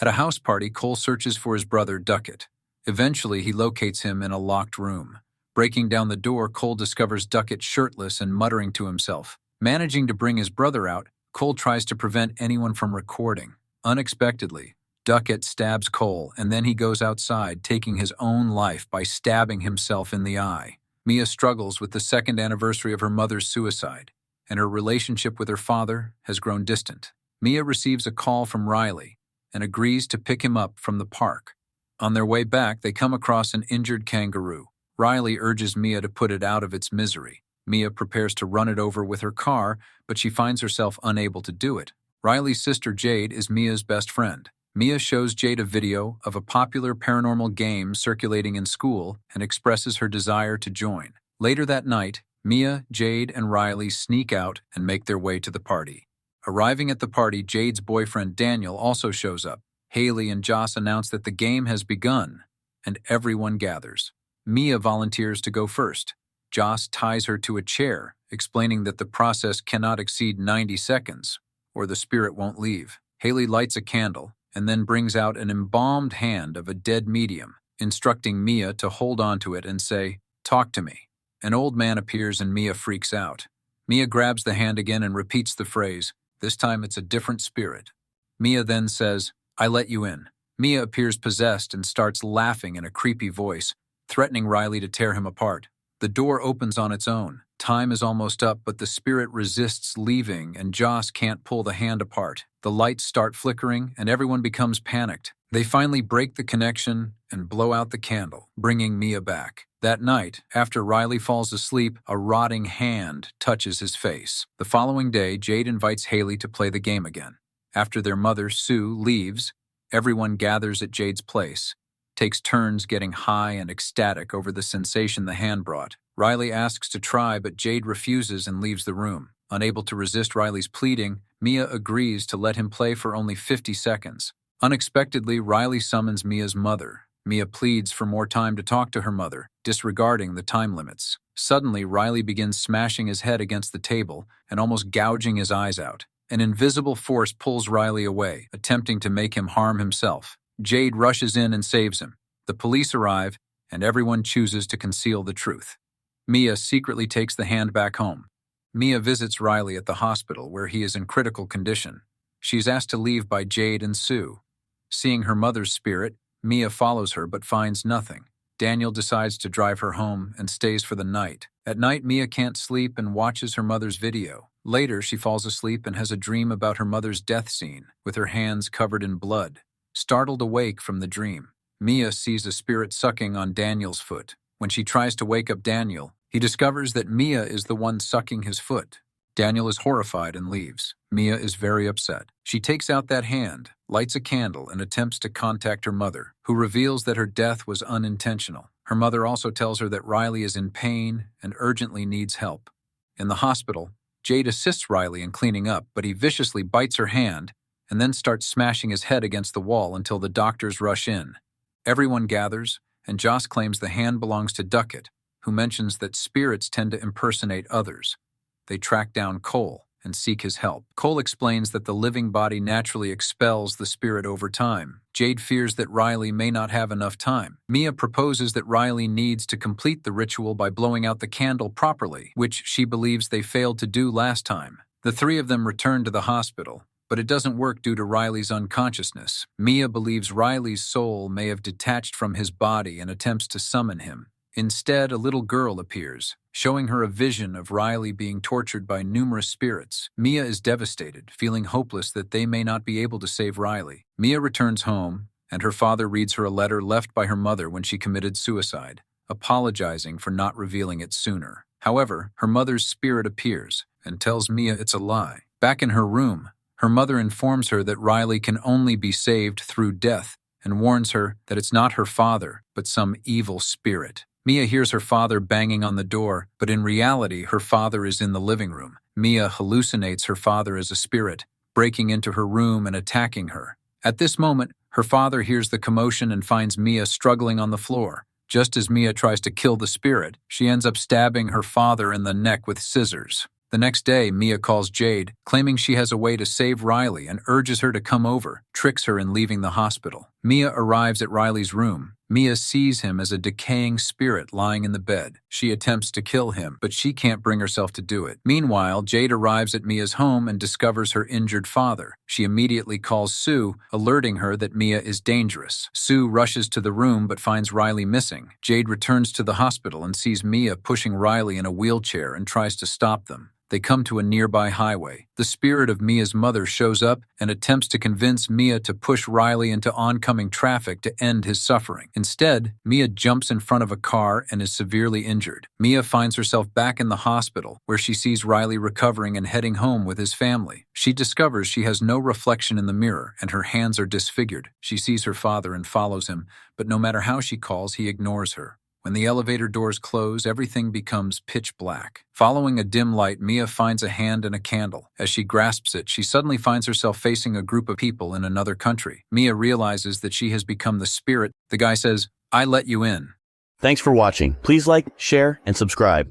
At a house party, Cole searches for his brother, Duckett. Eventually, he locates him in a locked room. Breaking down the door, Cole discovers Duckett shirtless and muttering to himself. Managing to bring his brother out, Cole tries to prevent anyone from recording. Unexpectedly, Duckett stabs Cole, and then he goes outside, taking his own life by stabbing himself in the eye. Mia struggles with the second anniversary of her mother's suicide, and her relationship with her father has grown distant. Mia receives a call from Riley and agrees to pick him up from the park. On their way back, they come across an injured kangaroo. Riley urges Mia to put it out of its misery. Mia prepares to run it over with her car, but she finds herself unable to do it. Riley's sister Jade is Mia's best friend. Mia shows Jade a video of a popular paranormal game circulating in school and expresses her desire to join. Later that night, Mia, Jade, and Riley sneak out and make their way to the party. Arriving at the party, Jade's boyfriend Daniel also shows up. Haley and Joss announce that the game has begun, and everyone gathers. Mia volunteers to go first. Joss ties her to a chair, explaining that the process cannot exceed 90 seconds, or the spirit won't leave. Haley lights a candle, and then brings out an embalmed hand of a dead medium, instructing Mia to hold onto it and say, "Talk to me." An old man appears and Mia freaks out. Mia grabs the hand again and repeats the phrase. This time it's a different spirit. Mia then says, "I let you in." Mia appears possessed and starts laughing in a creepy voice, threatening Riley to tear him apart. The door opens on its own. Time is almost up, but the spirit resists leaving, and Joss can't pull the hand apart. The lights start flickering, and everyone becomes panicked. They finally break the connection and blow out the candle, bringing Mia back. That night, after Riley falls asleep, a rotting hand touches his face. The following day, Jade invites Haley to play the game again. After their mother, Sue, leaves, everyone gathers at Jade's place, takes turns getting high and ecstatic over the sensation the hand brought. Riley asks to try, but Jade refuses and leaves the room. Unable to resist Riley's pleading, Mia agrees to let him play for only 50 seconds. Unexpectedly, Riley summons Mia's mother. Mia pleads for more time to talk to her mother, disregarding the time limits. Suddenly, Riley begins smashing his head against the table and almost gouging his eyes out. An invisible force pulls Riley away, attempting to make him harm himself. Jade rushes in and saves him. The police arrive, and everyone chooses to conceal the truth. Mia secretly takes the hand back home. Mia visits Riley at the hospital, where he is in critical condition. She's asked to leave by Jade and Sue. Seeing her mother's spirit, Mia follows her but finds nothing. Daniel decides to drive her home and stays for the night. At night, Mia can't sleep and watches her mother's video. Later, she falls asleep and has a dream about her mother's death scene, with her hands covered in blood. Startled awake from the dream, Mia sees a spirit sucking on Daniel's foot. When she tries to wake up Daniel, he discovers that Mia is the one sucking his foot. Daniel is horrified and leaves. Mia is very upset. She takes out that hand, lights a candle, and attempts to contact her mother, who reveals that her death was unintentional. Her mother also tells her that Riley is in pain and urgently needs help. In the hospital, Jade assists Riley in cleaning up, but he viciously bites her hand and then starts smashing his head against the wall until the doctors rush in. Everyone gathers, and Joss claims the hand belongs to Duckett, who mentions that spirits tend to impersonate others. They track down Cole and seek his help. Cole explains that the living body naturally expels the spirit over time. Jade fears that Riley may not have enough time. Mia proposes that Riley needs to complete the ritual by blowing out the candle properly, which she believes they failed to do last time. The three of them return to the hospital, but it doesn't work due to Riley's unconsciousness. Mia believes Riley's soul may have detached from his body and attempts to summon him. Instead, a little girl appears, showing her a vision of Riley being tortured by numerous spirits. Mia is devastated, feeling hopeless that they may not be able to save Riley. Mia returns home, and her father reads her a letter left by her mother when she committed suicide, apologizing for not revealing it sooner. However, her mother's spirit appears and tells Mia it's a lie. Back in her room, her mother informs her that Riley can only be saved through death and warns her that it's not her father, but some evil spirit. Mia hears her father banging on the door, but in reality, her father is in the living room. Mia hallucinates her father as a spirit, breaking into her room and attacking her. At this moment, her father hears the commotion and finds Mia struggling on the floor. Just as Mia tries to kill the spirit, she ends up stabbing her father in the neck with scissors. The next day, Mia calls Jade, claiming she has a way to save Riley and urges her to come over, tricks her in leaving the hospital. Mia arrives at Riley's room. Mia sees him as a decaying spirit lying in the bed. She attempts to kill him, but she can't bring herself to do it. Meanwhile, Jade arrives at Mia's home and discovers her injured father. She immediately calls Sue, alerting her that Mia is dangerous. Sue rushes to the room but finds Riley missing. Jade returns to the hospital and sees Mia pushing Riley in a wheelchair and tries to stop them. They come to a nearby highway. The spirit of Mia's mother shows up and attempts to convince Mia to push Riley into oncoming traffic to end his suffering. Instead, Mia jumps in front of a car and is severely injured. Mia finds herself back in the hospital, where she sees Riley recovering and heading home with his family. She discovers she has no reflection in the mirror and her hands are disfigured. She sees her father and follows him, but no matter how she calls, he ignores her. When the elevator doors close, everything becomes pitch black. Following a dim light, Mia finds a hand and a candle. As she grasps it, she suddenly finds herself facing a group of people in another country. Mia realizes that she has become the spirit. The guy says, "I let you in." Thanks for watching. Please like, share, and subscribe.